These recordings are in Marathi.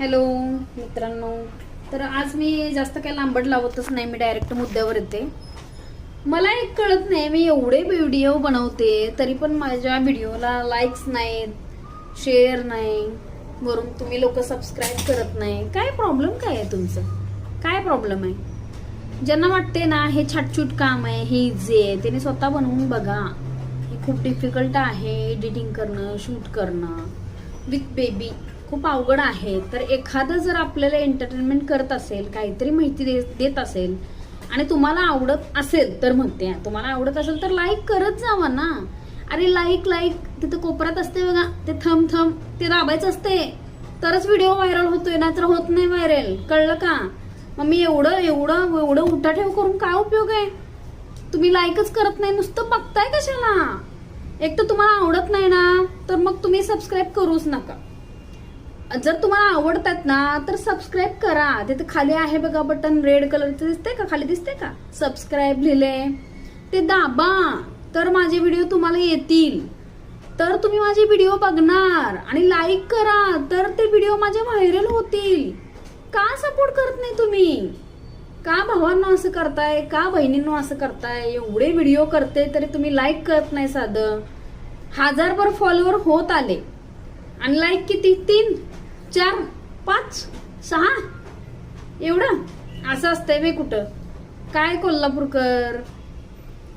हॅलो मित्रांनो, तर आज मी जास्त काही लांबड लावतच नाही, मी डायरेक्ट मुद्द्यावर येते. मला एक कळत नाही, मी एवढे व्हिडिओ बनवते तरी पण माझ्या व्हिडिओला लाईक्स नाहीत, शेअर नाही, वरून तुम्ही लोक सबस्क्राईब करत नाही. काय प्रॉब्लेम काय आहे तुमचं? काय प्रॉब्लेम आहे? ज्यांना वाटते ना हे छाटछूट काम आहे, हे इझी आहे, त्याने स्वतः बनवून बघा. हे खूप डिफिकल्ट आहे. एडिटिंग करणं, शूट करणं विथ बेबी खूप अवघड आहे. तर एखादं जर आपल्याला एंटरटेनमेंट करत असेल, काहीतरी माहिती देत असेल आणि तुम्हाला आवडत असेल तर म्हणते, तुम्हाला आवडत असेल तर लाईक करत जावा ना. अरे लाईक तिथं कोपऱ्यात असते बघा, ते थंब ते दाबायचं असते तरच व्हिडिओ व्हायरल होतोय, ना तर होत नाही व्हायरल. कळलं का? मग मी एवढं उठाठेव करून काय उपयोग आहे? तुम्ही लाईकच करत नाही, नुसतं बघताय कशाला? एक तर तुम्हाला आवडत नाही ना, तर मग तुम्ही सबस्क्राईब करूच नका. जर तुम्हाला आवडतात ना तर सबस्क्राईब करा. तिथे खाली आहे बघा बटन, रेड कलरचं दिसते का? खाली दिसते का सबस्क्राईब लिहिले? ते दाबा, तर माझे व्हिडिओ तुम्हाला येतील, तर तुम्ही माझे व्हिडिओ बघणार. आणि लाईक करा, तर ते व्हिडिओ माझे व्हायरल होतील. का सपोर्ट करत नाही तुम्ही? का भावांना असं करताय? का बहिणींना असं करताय? एवढे व्हिडिओ करते तरी तुम्ही लाईक करत नाही. साधं 1000 फॉलोअर होत आले आणि लाईक किती? 3, 4, 5, 6 एवढं असं असतंय बे कुठं? काय कोल्हापूरकर,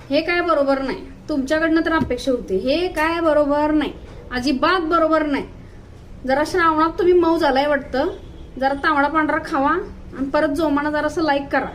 हे काय बरोबर नाही. तुमच्याकडनं तर अपेक्षा होती, हे काय बरोबर नाही, अजिबात बरोबर नाही. जरा श्रावणात तुम्ही मऊ झालाय वाटतं, जरा तांबडा पांढरा खावा आणि परत जोमानं जरासं लाईक करा.